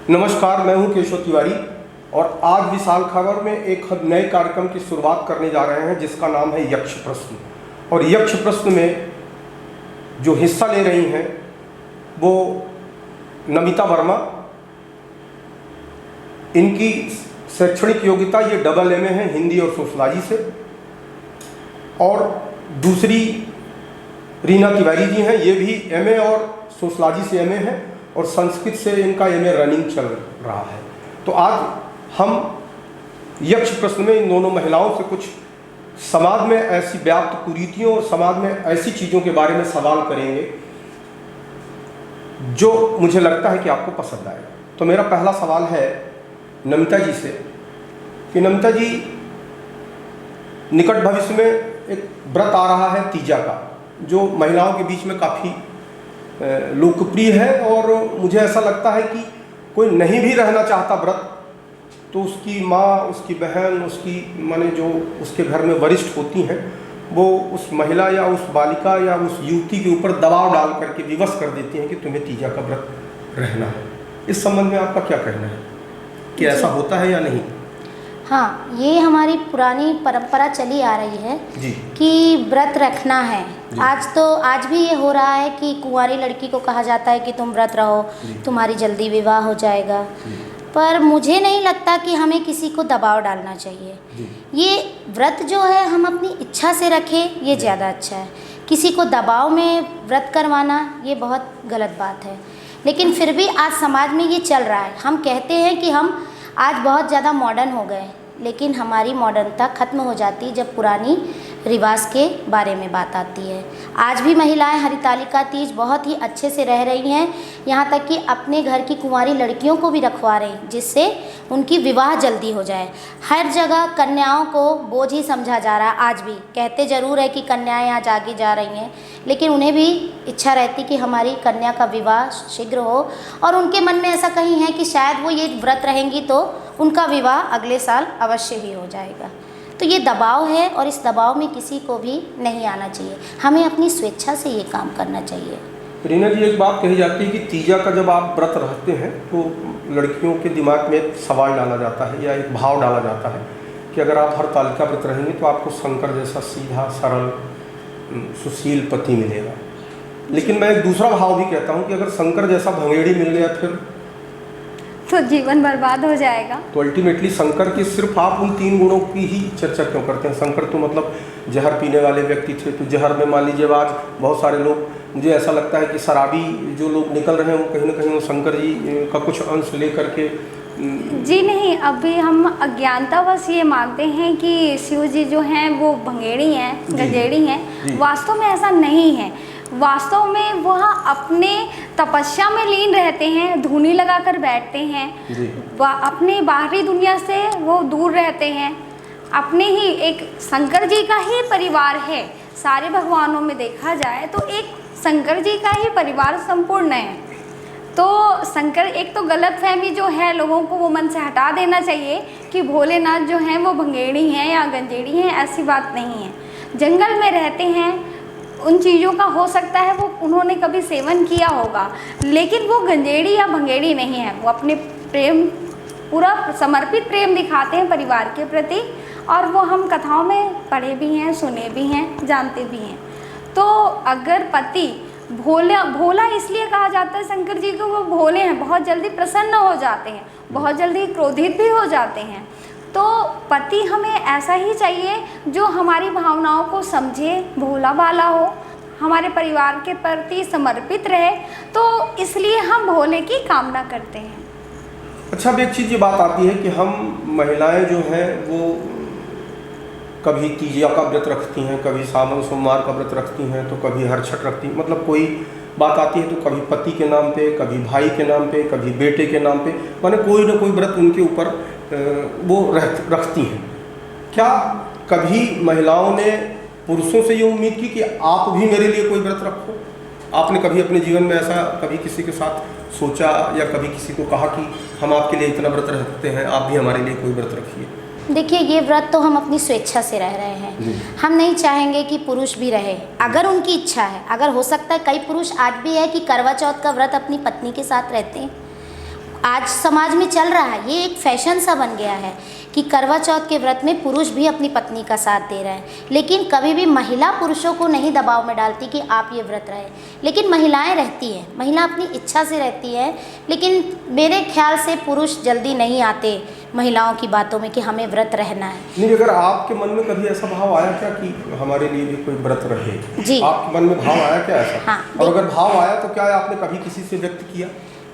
नमस्कार, मैं हूं केशव तिवारी और आज विशाल खबर में एक नए कार्यक्रम की शुरुआत करने जा रहे हैं जिसका नाम है यक्ष प्रश्न। और यक्ष प्रश्न में जो हिस्सा ले रही हैं वो नमिता वर्मा। इनकी शैक्षणिक योग्यता ये AA है हिंदी और सोशलॉजी से। और दूसरी रीना तिवारी जी हैं, ये भी MA और सोशलॉजी से MA है और संस्कृत से इनका MA रनिंग चल रहा है। तो आज हम यक्ष प्रश्न में इन दोनों महिलाओं से कुछ समाज में ऐसी व्याप्त कुरीतियों और समाज में ऐसी चीज़ों के बारे में सवाल करेंगे जो मुझे लगता है कि आपको पसंद आएगा। तो मेरा पहला सवाल है नमिता जी से कि नमिता जी, निकट भविष्य में एक व्रत आ रहा है तीजा का, जो महिलाओं के बीच में काफ़ी लोकप्रिय है और मुझे ऐसा लगता है कि कोई नहीं भी रहना चाहता व्रत तो उसकी माँ, उसकी बहन, उसकी माने जो उसके घर में वरिष्ठ होती हैं वो उस महिला या उस बालिका या उस युवती के ऊपर दबाव डाल करके विवश कर देती हैं कि तुम्हें तीजा का व्रत रहना है। इस संबंध में आपका क्या कहना है कि ऐसा होता है या नहीं? हाँ, ये हमारी पुरानी परंपरा चली आ रही है जी। कि व्रत रखना है। आज भी ये हो रहा है कि कुंवारी लड़की को कहा जाता है कि तुम व्रत रहो, तुम्हारी जल्दी विवाह हो जाएगा। पर मुझे नहीं लगता कि हमें किसी को दबाव डालना चाहिए। ये व्रत जो है हम अपनी इच्छा से रखें, ये ज़्यादा अच्छा है। किसी को दबाव में व्रत करवाना ये बहुत गलत बात है। लेकिन फिर भी आज समाज में ये चल रहा है। हम कहते हैं कि हम आज बहुत ज़्यादा मॉडर्न हो गए, लेकिन हमारी मॉडर्नता ख़त्म हो जाती है जब पुरानी रिवाज के बारे में बात आती है। आज भी महिलाएं हरितालिका तीज बहुत ही अच्छे से रह रही हैं, यहाँ तक कि अपने घर की कुंवारी लड़कियों को भी रखवा रही हैं जिससे उनकी विवाह जल्दी हो जाए। हर जगह कन्याओं को बोझ ही समझा जा रहा है। आज भी कहते ज़रूर है कि कन्याएं आज आगे जा रही हैं, लेकिन उन्हें भी इच्छा रहती कि हमारी कन्या का विवाह शीघ्र हो और उनके मन में ऐसा कहीं है कि शायद वो ये व्रत रहेंगी तो उनका विवाह अगले साल अवश्य ही हो जाएगा। तो ये दबाव है और इस दबाव में किसी को भी नहीं आना चाहिए। हमें अपनी स्वेच्छा से ये काम करना चाहिए। रीना जी, एक बात कही जाती है कि तीजा का जब आप व्रत रखते हैं तो लड़कियों के दिमाग में एक सवाल डाला जाता है या एक भाव डाला जाता है कि अगर आप हरतालिका व्रत रहेंगे तो आपको शंकर जैसा सीधा सरल सुशील पति मिलेगा। लेकिन मैं एक दूसरा भाव भी कहता हूँ कि अगर शंकर जैसा भंगेड़ी मिल गया फिर तो जीवन बर्बाद हो जाएगा। तो अल्टीमेटली शंकर के सिर्फ आप उन 3 गुणों की ही चर्चा क्यों करते हैं? शंकर तो मतलब जहर पीने वाले व्यक्ति थे, तो जहर में मान लीजिए आज बहुत सारे लोग, मुझे ऐसा लगता है कि शराबी जो लोग निकल रहे हैं वो कहीं ना कहीं वो शंकर जी का कुछ अंश ले करके। जी नहीं, अभी हम अज्ञानतावश ये मानते हैं कि शिव जी जो हैं वो भंगेड़ी हैं, गजेड़ी हैं। वास्तव में ऐसा नहीं है। वास्तव में वह अपने तपस्या में लीन रहते हैं, धूनी लगाकर बैठते हैं, अपने बाहरी दुनिया से वो दूर रहते हैं। अपने ही एक शंकर जी का ही परिवार है। सारे भगवानों में देखा जाए तो एक शंकर जी का ही परिवार संपूर्ण है। तो शंकर, एक तो गलत फहमी जो है लोगों को वो मन से हटा देना चाहिए कि भोलेनाथ जो हैं वो भंगेड़ी हैं या गंजेड़ी हैं। ऐसी बात नहीं है। जंगल में रहते हैं, उन चीज़ों का हो सकता है वो उन्होंने कभी सेवन किया होगा, लेकिन वो गंजेड़ी या भंगेड़ी नहीं है। वो अपने प्रेम, पूरा समर्पित प्रेम दिखाते हैं परिवार के प्रति, और वो हम कथाओं में पढ़े भी हैं, सुने भी हैं, जानते भी हैं। तो अगर पति भोला इसलिए कहा जाता है शंकर जी को, वो भोले हैं, बहुत जल्दी प्रसन्न हो जाते हैं, बहुत जल्दी क्रोधित भी हो जाते हैं। तो पति हमें ऐसा ही चाहिए जो हमारी भावनाओं को समझे, भोला भाला हो, हमारे परिवार के प्रति समर्पित रहे। तो इसलिए हम भोले की कामना करते हैं। अच्छा, अब एक चीज़ ये बात आती है कि हम महिलाएं जो हैं वो कभी तीजा का व्रत रखती हैं, कभी सावन सोमवार का व्रत रखती हैं, तो कभी हर छठ रखती हैं। मतलब कोई बात आती है तो कभी पति के नाम पे, कभी भाई के नाम पे, कभी बेटे के नाम पे, माने कोई ना कोई व्रत उनके ऊपर वो रखती हैं। क्या कभी महिलाओं ने पुरुषों से ये उम्मीद की कि आप भी मेरे लिए कोई व्रत रखो? आपने कभी अपने जीवन में ऐसा कभी किसी के साथ सोचा या कभी किसी को कहा कि हम आपके लिए इतना व्रत रखते हैं, आप भी हमारे लिए कोई व्रत रखिए? देखिए, ये व्रत तो हम अपनी स्वेच्छा से रह रहे हैं। हम नहीं चाहेंगे कि पुरुष भी रहे, अगर उनकी इच्छा है। अगर हो सकता है, कई पुरुष आज भी है कि करवा चौथ का व्रत अपनी पत्नी के साथ रहते हैं। आज समाज में चल रहा है, ये एक फैशन सा बन गया है कि करवा चौथ के व्रत में पुरुष भी अपनी पत्नी का साथ दे रहे हैं, लेकिन कभी भी महिला पुरुषों को नहीं दबाव में डालती कि आप ये व्रत रहे। लेकिन महिलाएं रहती हैं, महिला अपनी इच्छा से रहती है, लेकिन मेरे ख्याल से पुरुष जल्दी नहीं आते महिलाओं की बातों में कि हमें व्रत रहना है। नहीं, अगर आपके मन में कभी ऐसा भाव आया क्या कि हमारे लिए भी कोई व्रत रहे? जी, आपके मन में भाव आया क्या ऐसा? हाँ, और अगर भाव आया तो क्या आपने कभी किसी से व्यक्त किया?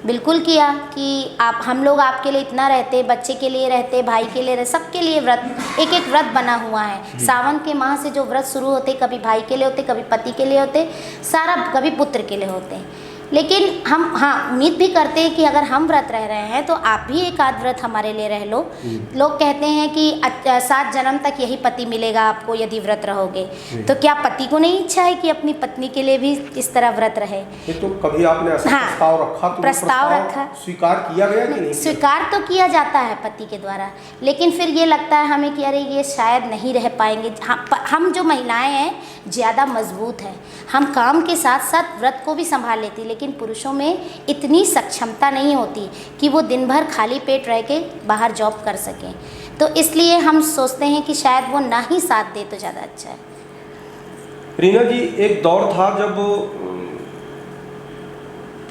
बिल्कुल किया कि आप, हम लोग आपके लिए इतना रहते, बच्चे के लिए रहते, भाई के लिए रहते, सबके लिए व्रत, एक एक व्रत बना हुआ है। सावन के माह से जो व्रत शुरू होते, कभी भाई के लिए होते, कभी पति के लिए होते, सारा कभी पुत्र के लिए होते हैं। लेकिन हम उम्मीद भी करते हैं कि अगर हम व्रत रह रहे हैं तो आप भी एक आध व्रत हमारे लिए रह लो। लोग कहते हैं कि 7 जन्म तक यही पति मिलेगा आपको यदि व्रत रहोगे, तो क्या पति को नहीं इच्छा है कि अपनी पत्नी के लिए भी इस तरह व्रत रहे? तो कभी आपने ऐसा प्रस्ताव रखा? तो प्रस्ताव रखा, स्वीकार किया गया कि नहीं? स्वीकार तो किया जाता है पति के द्वारा, लेकिन फिर ये लगता है हमें कि अरे ये शायद नहीं रह पाएंगे। हम जो महिलाएं हैं ज़्यादा मजबूत हैं, हम काम के साथ साथ व्रत को भी संभाल लेती, लेकिन पुरुषों में इतनी सक्षमता नहीं होती कि वो दिन भर खाली पेट रह के बाहर जॉब कर सकें। तो इसलिए हम सोचते हैं कि शायद वो ना ही साथ दे तो ज़्यादा अच्छा है। रीना जी, एक दौर था जब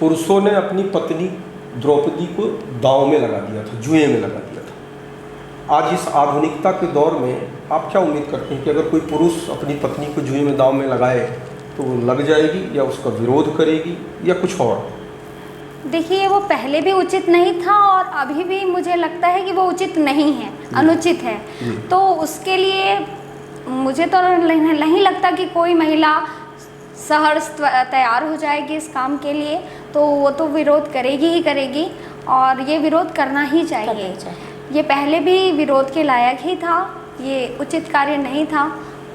पुरुषों ने अपनी पत्नी द्रौपदी को दांव में लगा दिया था, जुए में लगा दिया था। आज इस आधुनिकता के दौर में आप क्या उम्मीद करते हैं कि अगर कोई पुरुष अपनी पत्नी को जुए में दांव में लगाए तो वो लग जाएगी या उसका विरोध करेगी या कुछ और? देखिए, वो पहले भी उचित नहीं था और अभी भी मुझे लगता है कि वो उचित नहीं है, अनुचित है। तो उसके लिए मुझे तो नहीं लगता कि कोई महिला सहर्ष तैयार हो जाएगी इस काम के लिए, तो वो तो विरोध करेगी ही करेगी और ये विरोध करना ही चाहिए। ये पहले भी विरोध के लायक ही था, ये उचित कार्य नहीं था,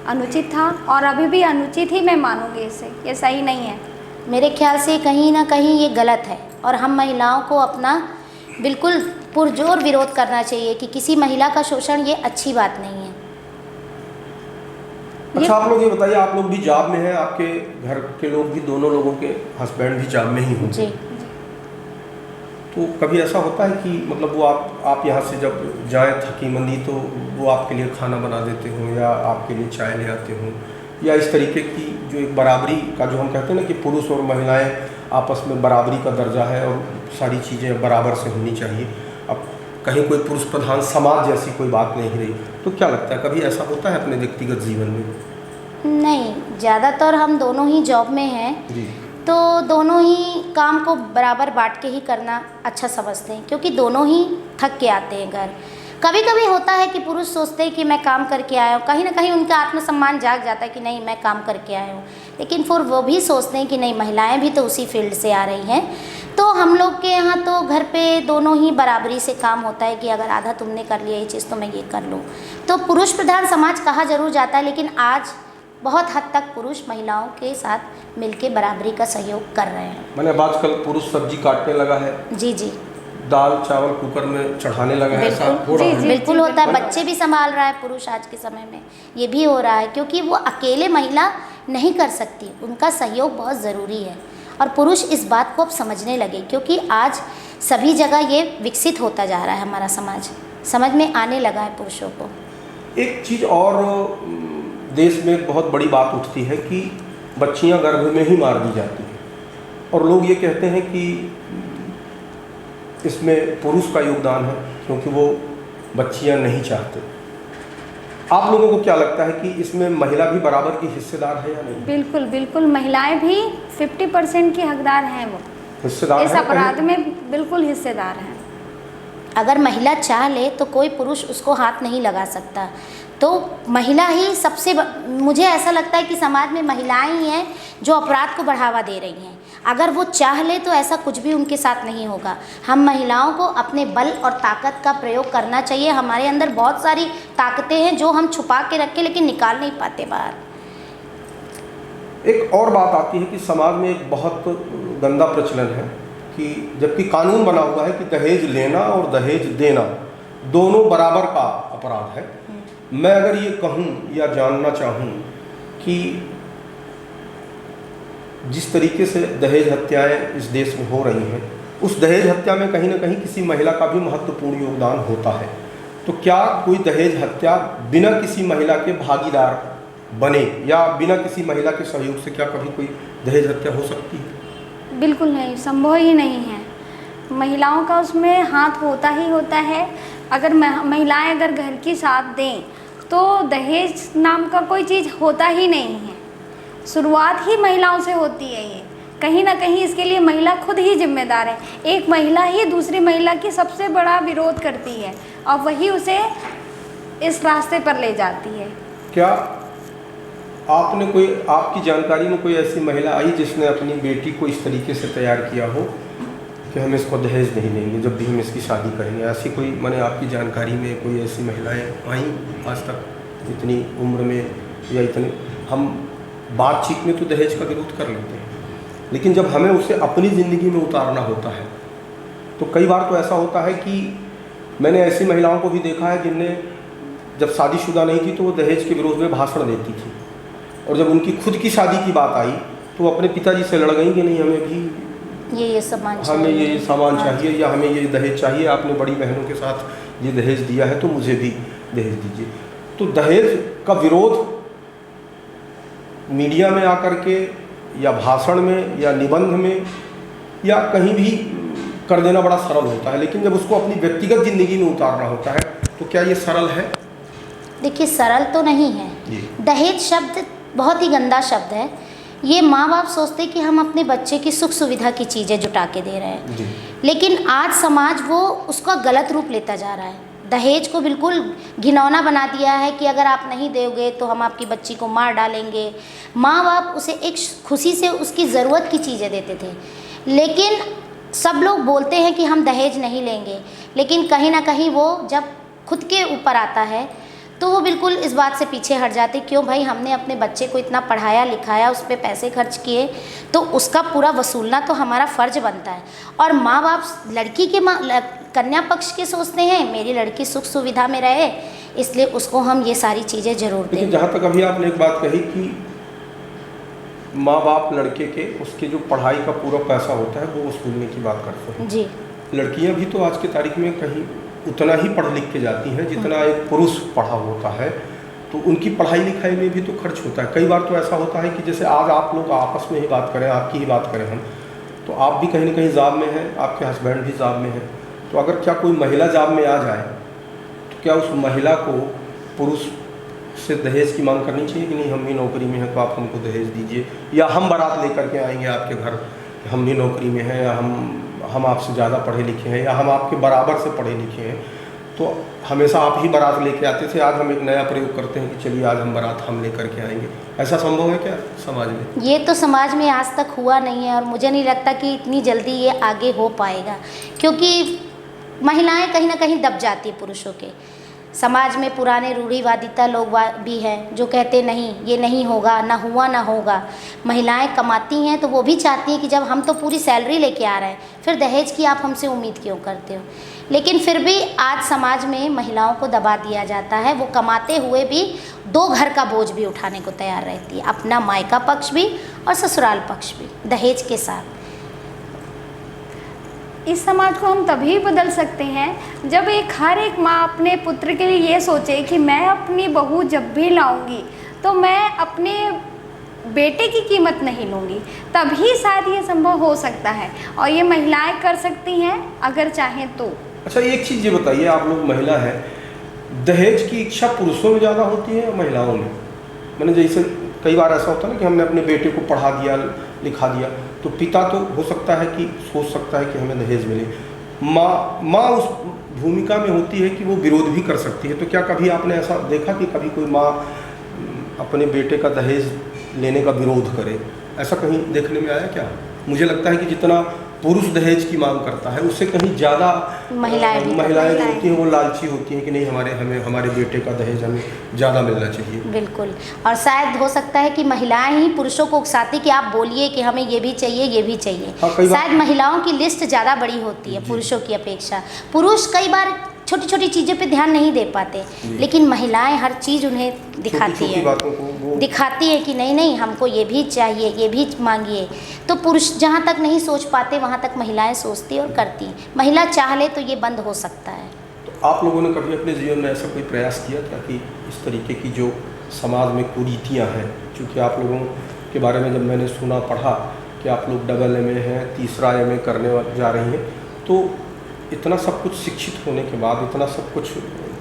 अनुचित था और अभी भी अनुचित ही मैं मानूंगी इसे, ये सही नहीं है। मेरे ख्याल से कहीं ना कहीं ये गलत है और हम महिलाओं को अपना बिल्कुल पुरजोर विरोध करना चाहिए कि किसी महिला का शोषण ये अच्छी बात नहीं है। अच्छा, आप लोग ये बताइए, आप लोग भी जॉब में हैं, आपके घर के लोग भी, दोनों लोगों के हस्बैंड भी जॉब में ही होंगे जी। तो कभी ऐसा होता है कि मतलब वो आप यहाँ से जब जाएं थकी मंदी तो वो आपके लिए खाना बना देते हों या आपके लिए चाय ले आते हों, या इस तरीके की जो एक बराबरी का जो हम कहते हैं ना कि पुरुष और महिलाएं आपस में बराबरी का दर्जा है और सारी चीज़ें बराबर से होनी चाहिए, अब कहीं कोई पुरुष प्रधान समाज जैसी कोई बात नहीं रही, तो क्या लगता है कभी ऐसा होता है अपने व्यक्तिगत जीवन में? नहीं, ज़्यादातर हम दोनों ही जॉब में हैं जी, तो दोनों ही काम को बराबर बांट के ही करना अच्छा समझते हैं, क्योंकि दोनों ही थक के आते हैं घर। कभी कभी होता है कि पुरुष सोचते हैं कि मैं काम करके आया हूँ, कहीं ना कहीं उनका आत्मसम्मान जाग जाता है कि नहीं मैं काम करके आया हूँ, लेकिन फिर वो भी सोचते हैं कि नहीं महिलाएं भी तो उसी फील्ड से आ रही हैं। तो हम लोग के यहाँ तो घर पे दोनों ही बराबरी से काम होता है कि अगर आधा तुमने कर लिया ये चीज़ तो मैं ये कर लूँ। तो पुरुष प्रधान समाज कहा जरूर जाता है, लेकिन आज बहुत हद तक पुरुष महिलाओं के साथ मिलके बराबरी का सहयोग कर रहे हैं। मैंने आजकल पुरुष सब्जी काटने लगा है, जी जी, दाल चावल कुकर में चढ़ाने लगा है, ऐसा हो रहा है? बिल्कुल होता है, बच्चे भी संभाल रहा है पुरुष आज के समय में, ये भी हो रहा है क्योंकि वो अकेले महिला नहीं कर सकती, उनका सहयोग बहुत ज़रूरी है और पुरुष इस बात को अब समझने लगे, क्योंकि आज सभी जगह ये विकसित होता जा रहा है, हमारा समाज समझ में आने लगा है पुरुषों को। एक चीज़ और देश में बहुत बड़ी बात उठती है कि बच्चियां गर्भ में ही मार दी जाती हैं और लोग ये कहते हैं कि इसमें पुरुष का योगदान है क्योंकि वो बच्चियां नहीं चाहते। आप लोगों को क्या लगता है कि इसमें महिला भी बराबर की हिस्सेदार है या नहीं? बिल्कुल बिल्कुल, महिलाएं भी 50% की हकदार हैं, वो हिस्सेदार इस अपराध में बिल्कुल हिस्सेदार हैं। अगर महिला चाह ले तो कोई पुरुष उसको हाथ नहीं लगा सकता, तो महिला ही सबसे मुझे ऐसा लगता है कि समाज में महिलाएं ही हैं जो अपराध को बढ़ावा दे रही हैं। अगर वो चाह ले तो ऐसा कुछ भी उनके साथ नहीं होगा। हम महिलाओं को अपने बल और ताकत का प्रयोग करना चाहिए। हमारे अंदर बहुत सारी ताकतें हैं जो हम छुपा के रखे लेकिन निकाल नहीं पाते बाहर। एक और बात आती है कि समाज में एक बहुत गंदा प्रचलन है कि जबकि कानून बना हुआ है कि दहेज लेना और दहेज देना दोनों बराबर का अपराध है। मैं अगर ये कहूँ या जानना चाहूँ कि जिस तरीके से दहेज हत्याएं इस देश में हो रही हैं उस दहेज हत्या में कहीं ना कहीं किसी महिला का भी महत्वपूर्ण योगदान होता है। तो क्या कोई दहेज हत्या बिना किसी महिला के भागीदार बने या बिना किसी महिला के सहयोग से क्या कभी कोई दहेज हत्या हो सकती है? बिल्कुल नहीं, संभव ही नहीं है। महिलाओं का उसमें हाथ होता ही होता है। अगर महिलाएं अगर घर की साथ दें तो दहेज नाम का कोई चीज़ होता ही नहीं है। शुरुआत ही महिलाओं से होती है। ये कहीं ना कहीं इसके लिए महिला खुद ही जिम्मेदार है। एक महिला ही दूसरी महिला की सबसे बड़ा विरोध करती है और वही उसे इस रास्ते पर ले जाती है। क्या आपने कोई, आपकी जानकारी में कोई ऐसी महिला आई जिसने अपनी बेटी को इस तरीके से तैयार किया हो कि हम इसको दहेज नहीं लेंगे जब भी हम इसकी शादी करेंगे? ऐसी कोई, मैंने आपकी जानकारी में कोई ऐसी महिलाएं आई आज तक? इतनी उम्र में या इतने, हम बातचीत में तो दहेज का विरोध कर लेते हैं, लेकिन जब हमें उसे अपनी ज़िंदगी में उतारना होता है तो कई बार तो ऐसा होता है कि मैंने ऐसी महिलाओं को भी देखा है जिनने जब शादीशुदा नहीं थी तो वो दहेज के विरोध में भाषण देती थी, और जब उनकी खुद की शादी की बात आई तो वो अपने पिताजी से लड़ गई कि नहीं हमें भी ये सामान हमें ये सामान चाहिए या हमें ये दहेज चाहिए, आपने बड़ी बहनों के साथ ये दहेज दिया है तो मुझे भी दहेज दीजिए। तो दहेज का विरोध मीडिया में आकर के या भाषण में या निबंध में या कहीं भी कर देना बड़ा सरल होता है, लेकिन जब उसको अपनी व्यक्तिगत ज़िंदगी में उतारना होता है तो क्या ये सरल है? देखिए, सरल तो नहीं है। दहेज शब्द बहुत ही गंदा शब्द है। ये माँ बाप सोचते कि हम अपने बच्चे की सुख सुविधा की चीज़ें जुटा के दे रहे हैं, लेकिन आज समाज वो उसका गलत रूप लेता जा रहा है। दहेज को बिल्कुल घिनौना बना दिया है कि अगर आप नहीं दोगे तो हम आपकी बच्ची को मार डालेंगे। माँ बाप उसे एक खुशी से उसकी ज़रूरत की चीज़ें देते थे, लेकिन सब लोग बोलते हैं कि हम दहेज नहीं लेंगे, लेकिन कहीं ना कहीं वो जब खुद के ऊपर आता है तो वो बिल्कुल इस बात से पीछे हट जाते। क्यों भाई, हमने अपने बच्चे को इतना पढ़ाया लिखाया, उस पर पैसे खर्च किए, तो उसका पूरा वसूलना तो हमारा फ़र्ज बनता है। और माँ बाप लड़की के कन्या पक्ष के सोचते हैं मेरी लड़की सुख सुविधा में रहे, इसलिए उसको हम ये सारी चीज़ें ज़रूर दें। जहाँ तक अभी आपने एक बात कही कि माँ बाप लड़के के उसके जो पढ़ाई का पूरा पैसा होता है वो वसूलने की बात करते हैं जी। लड़कियाँ भी तो आज की तारीख में कहीं उतना ही पढ़ लिख के जाती हैं जितना एक पुरुष पढ़ा होता है, तो उनकी पढ़ाई लिखाई में भी तो खर्च होता है। कई बार तो ऐसा होता है कि जैसे आज आप लोग आपस में ही बात करें, आपकी ही बात करें हम, तो आप भी कहीं ना कहीं जॉब में हैं, आपके हस्बैंड भी जॉब में हैं, तो अगर क्या कोई महिला जॉब में आ जाए तो क्या उस महिला को पुरुष से दहेज की मांग करनी चाहिए कि नहीं हम भी नौकरी में हैं तो आप हमको दहेज दीजिए, या हम बारात लेकर के आएंगे आपके घर, हम भी नौकरी में हैं, या हम आपसे ज़्यादा पढ़े लिखे हैं, या हम आपके बराबर से पढ़े लिखे हैं, तो हमेशा आप ही बारात लेके आते थे, आज हम एक नया प्रयोग करते हैं कि चलिए आज हम बारात हम लेकर के आएंगे। ऐसा संभव है क्या समाज में? ये तो समाज में आज तक हुआ नहीं है और मुझे नहीं लगता कि इतनी जल्दी ये आगे हो पाएगा, क्योंकि महिलाएं कहीं ना कहीं दब जाती है पुरुषों के। समाज में पुराने रूढ़िवादिता लोग भी हैं जो कहते नहीं ये नहीं होगा, ना हुआ ना होगा। महिलाएं कमाती हैं तो वो भी चाहती हैं कि जब हम तो पूरी सैलरी लेके आ रहे हैं फिर दहेज की आप हमसे उम्मीद क्यों करते हो। लेकिन फिर भी आज समाज में महिलाओं को दबा दिया जाता है, वो कमाते हुए भी दो घर का बोझ भी उठाने को तैयार रहती है, अपना मायका पक्ष भी और ससुराल पक्ष भी, दहेज के साथ। इस समाज को हम तभी बदल सकते हैं जब हर एक माँ अपने पुत्र के लिए ये सोचे कि मैं अपनी बहू जब भी लाऊंगी तो मैं अपने बेटे की कीमत नहीं लूँगी, तभी शायद ये संभव हो सकता है और ये महिलाएं कर सकती हैं अगर चाहें तो। अच्छा, एक चीज़ ये बताइए, आप लोग महिला हैं, दहेज की इच्छा पुरुषों में ज़्यादा होती है या महिलाओं में? मैंने जैसे कई बार ऐसा होता है ना कि हमने अपने बेटे को पढ़ा दिया लिखा दिया, तो पिता तो हो सकता है कि सोच सकता है कि हमें दहेज मिले, माँ उस भूमिका में होती है कि वो विरोध भी कर सकती है। तो क्या कभी आपने ऐसा देखा कि कभी कोई माँ अपने बेटे का दहेज लेने का विरोध करे? ऐसा कहीं देखने में आया क्या? मुझे लगता है कि जितना पुरुष दहेज की मांग करता है उससे कहीं ज़्यादा महिलाएं जो होती हैं वो लालची होती हैं कि नहीं हमारे बेटे का दहेज हमें ज़्यादा मिलना चाहिए। बिल्कुल, और शायद हो सकता है कि महिलाएं ही पुरुषों को उकसाती कि आप बोलिए कि हमें ये भी चाहिए ये भी चाहिए। शायद महिलाओं की लिस्ट ज़्यादा बड़ी होती है पुरुषों की अपेक्षा। पुरुष कई बार छोटी छोटी चीज़ों पे ध्यान नहीं दे पाते, लेकिन महिलाएं हर चीज़ उन्हें दिखाती है। बातों को वो दिखाती है कि नहीं नहीं हमको ये भी चाहिए, ये भी मांगिए। तो पुरुष जहाँ तक नहीं सोच पाते वहाँ तक महिलाएं सोचती और करती हैं। महिला चाह ले तो ये बंद हो सकता है। तो आप लोगों ने कभी अपने जीवन में ऐसा कोई प्रयास किया क्या कि इस तरीके की जो समाज में कुरीतियाँ हैं, क्योंकि आप लोगों के बारे में जब मैंने सुना पढ़ा कि आप लोग डबल एमए हैं, तीसरा एमए करने जा रही हैं, तो इतना सब कुछ शिक्षित होने के बाद, इतना सब कुछ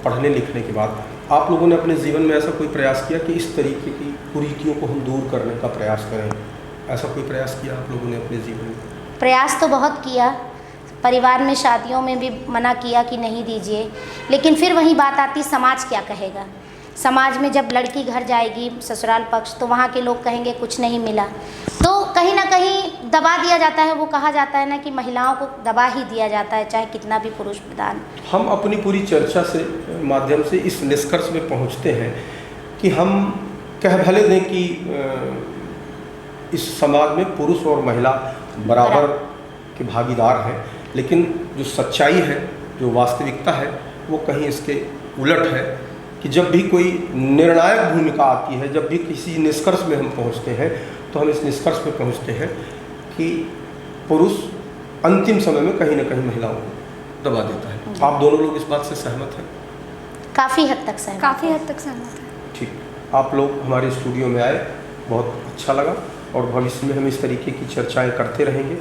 पढ़ने लिखने के बाद आप लोगों ने अपने जीवन में ऐसा कोई प्रयास किया कि इस तरीके की कुरीतियों को हम दूर करने का प्रयास करें? ऐसा कोई प्रयास किया आप लोगों ने अपने जीवन में? प्रयास तो बहुत किया, परिवार में शादियों में भी मना किया कि नहीं दीजिए, लेकिन फिर वही बात आती समाज क्या कहेगा। समाज में जब लड़की घर जाएगी ससुराल पक्ष, तो वहाँ के लोग कहेंगे कुछ नहीं मिला, तो कहीं ना कहीं दबा दिया जाता है। वो कहा जाता है ना कि महिलाओं को दबा ही दिया जाता है, चाहे कितना भी पुरुष प्रधान। हम अपनी पूरी चर्चा से माध्यम से इस निष्कर्ष में पहुंचते हैं कि हम कह भले दें कि इस समाज में पुरुष और महिला बराबर के भागीदार हैं, लेकिन जो सच्चाई है, जो वास्तविकता है, वो कहीं इसके उलट है कि जब भी कोई निर्णायक भूमिका आती है, जब भी किसी निष्कर्ष में हम पहुंचते हैं, तो हम इस निष्कर्ष पे पहुंचते हैं कि पुरुष अंतिम समय में कहीं ना कहीं महिलाओं को दबा देता है। आप दोनों लोग इस बात से सहमत हैं? काफ़ी हद तक सहमत। काफ़ी हद तक सहमत है। ठीक, आप लोग हमारे स्टूडियो में आए, बहुत अच्छा लगा, और भविष्य में हम इस तरीके की चर्चाएं करते रहेंगे।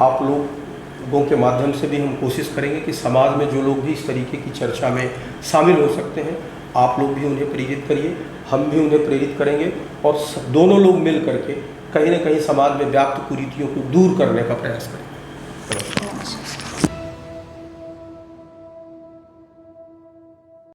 आप लोगों के माध्यम से भी हम कोशिश करेंगे कि समाज में जो लोग भी इस तरीके की चर्चा में शामिल हो सकते हैं, आप लोग भी उन्हें प्रेरित करिए, हम भी उन्हें प्रेरित करेंगे, और दोनों लोग मिल करके कहीं ना कहीं समाज में व्याप्त कुरीतियों को दूर करने का प्रयास करें।